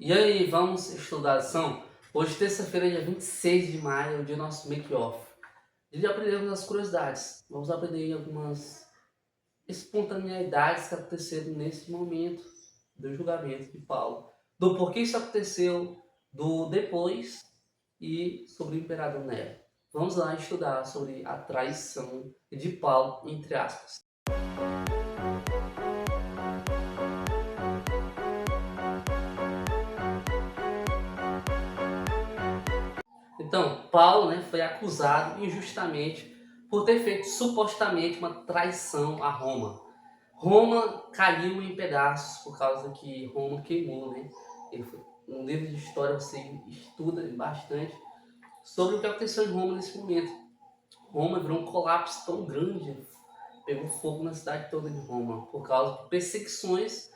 E aí, vamos estudar a lição? Hoje, terça-feira, dia 26 de maio, é o dia do nosso make-off. Dia de aprendermos as curiosidades. Vamos aprender algumas espontaneidades que aconteceram nesse momento do julgamento de Paulo. Do porquê isso aconteceu, do depois e sobre o imperador Nero. Vamos lá estudar sobre a traição de Paulo, entre aspas. Então, Paulo, foi acusado injustamente por ter feito supostamente uma traição a Roma. Roma caiu em pedaços por causa que Roma queimou, né? No livro de história você estuda bastante sobre o que aconteceu em Roma nesse momento. Roma virou um colapso tão grande, pegou fogo na cidade toda de Roma por causa de perseguições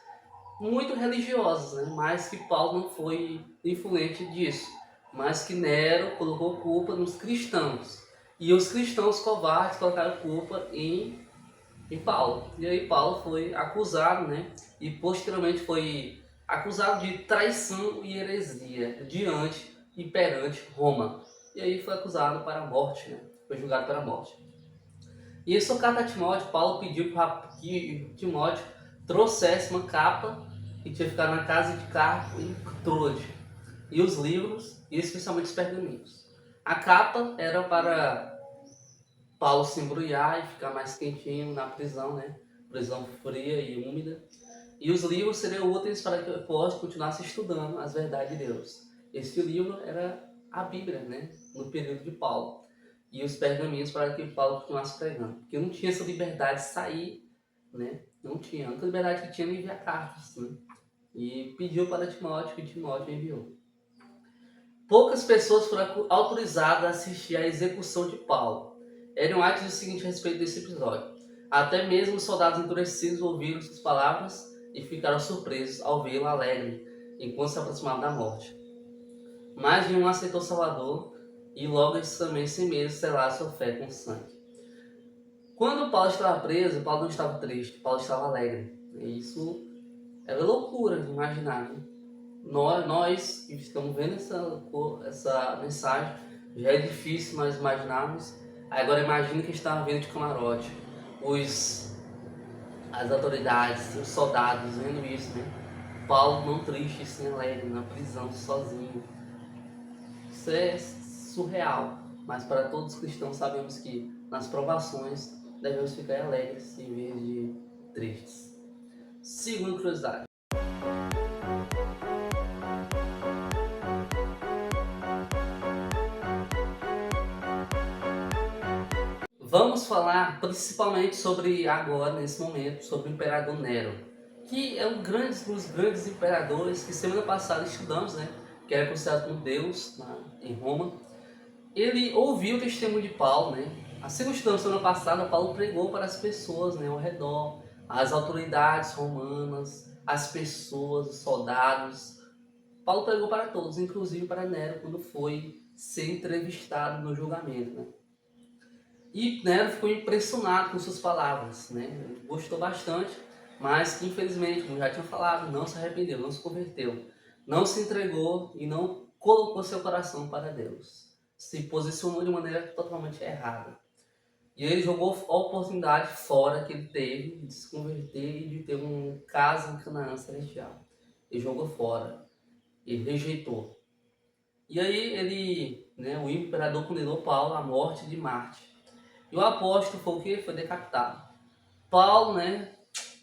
muito religiosas, né? Mas que Paulo não foi influente disso, mas que Nero colocou culpa nos cristãos. E os cristãos covardes colocaram culpa em Paulo. E aí Paulo foi acusado, né? E posteriormente foi acusado de traição e heresia diante e perante Roma. E aí foi acusado para a morte, né? Foi julgado para a morte. E em sua carta a Timóteo, Paulo pediu que Timóteo trouxesse uma capa que tinha ficado na casa de Carpo em Troade, e os livros, e especialmente os pergaminhos. A capa era para Paulo se embrulhar e ficar mais quentinho na prisão, né? Prisão fria e úmida. E os livros seriam úteis para que eu possa continuar estudando as verdades de Deus. Esse livro era a Bíblia, né? No período de Paulo. E os pergaminhos para que Paulo continuasse pregando. Porque não tinha essa liberdade de sair, né? Não tinha. A única liberdade que tinha era enviar cartas, né? E pediu para Timóteo, que Timóteo enviou. Poucas pessoas foram autorizadas a assistir à execução de Paulo. Eram atos o seguinte a respeito desse episódio. Até mesmo os soldados endurecidos ouviram suas palavras e ficaram surpresos ao vê-lo alegre, enquanto se aproximava da morte. Mais de um aceitou Salvador, e logo eles também, sem medo, selaram sua fé com sangue. Quando Paulo estava preso, Paulo não estava triste, Paulo estava alegre. E isso era loucura de imaginar, né? Nós que estamos vendo essa mensagem, já é difícil nós imaginarmos. Agora imagine que estava vendo de camarote, as autoridades, os soldados vendo isso, né? Paulo não triste, sim alegre, na prisão, sozinho. Isso é surreal, mas para todos os cristãos sabemos que nas provações devemos ficar alegres em vez de tristes. Segunda curiosidade. Vamos falar principalmente sobre agora, nesse momento, sobre o imperador Nero, que é um dos grandes imperadores que semana passada estudamos, né? Que era considerado um deus em Roma. Ele ouviu o testemunho de Paulo, né? Assim como estudamos semana passada, Paulo pregou para as pessoas, né, ao redor, as autoridades romanas, as pessoas, os soldados. Paulo pregou para todos, inclusive para Nero, quando foi ser entrevistado no julgamento, né? E Nero ficou impressionado com suas palavras, né? Gostou bastante, mas que infelizmente, como já tinha falado, não se arrependeu, não se converteu, não se entregou e não colocou seu coração para Deus. Se posicionou de maneira totalmente errada. E ele jogou a oportunidade fora que ele teve de se converter e de ter um caso em Canaã celestial. Ele jogou fora, ele rejeitou. E aí o imperador condenou Paulo à morte de Marte. E o apóstolo foi o quê? Foi decapitado. Paulo,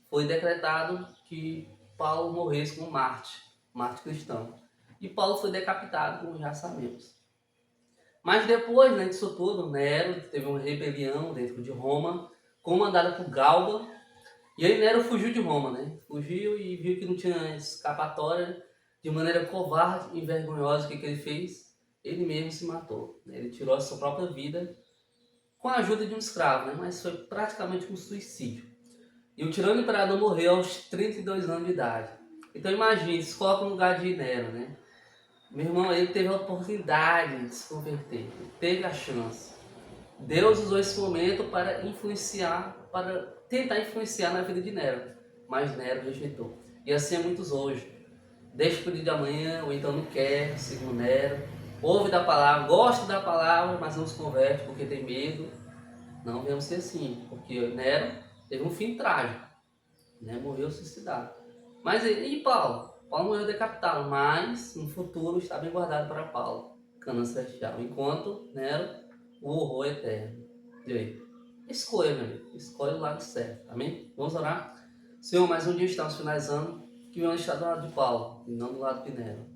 foi decretado que Paulo morresse como Marte cristão. E Paulo foi decapitado, como já sabemos. Mas depois, disso tudo, Nero teve uma rebelião dentro de Roma, comandada por Galba. E aí Nero fugiu de Roma, Fugiu e viu que não tinha escapatória. De maneira covarde e vergonhosa, o que ele fez? Ele mesmo se matou. Ele tirou a sua própria vida com a ajuda de um escravo, mas foi praticamente um suicídio. E o tirano imperador morreu aos 32 anos de idade. Então imagine, se coloca no lugar de Nero, Meu irmão, ele teve a oportunidade de se converter, ele teve a chance. Deus usou esse momento para tentar influenciar na vida de Nero, mas Nero rejeitou. E assim é muitos hoje. deixa pro dia de amanhã, ou então não quer, segundo Nero, ouve da palavra, gosta da palavra, mas não se converte porque tem medo. Não devemos ser assim, porque Nero teve um fim trágico, né? Morreu suicidado. Mas e Paulo? Paulo morreu decapitado, mas no futuro está bem guardado para Paulo, cana celestial, enquanto Nero, o horror eterno. E aí? Escolha, meu amigo, escolha o lado certo, amém? Vamos orar? Senhor, mais um dia estamos finalizando, que vamos estar do lado de Paulo, e não do lado de Nero.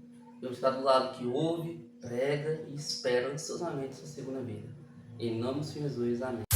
Vamos estar do lado que ouve, prega e espera ansiosamente sua segunda vida. Em nome do Senhor Jesus, amém.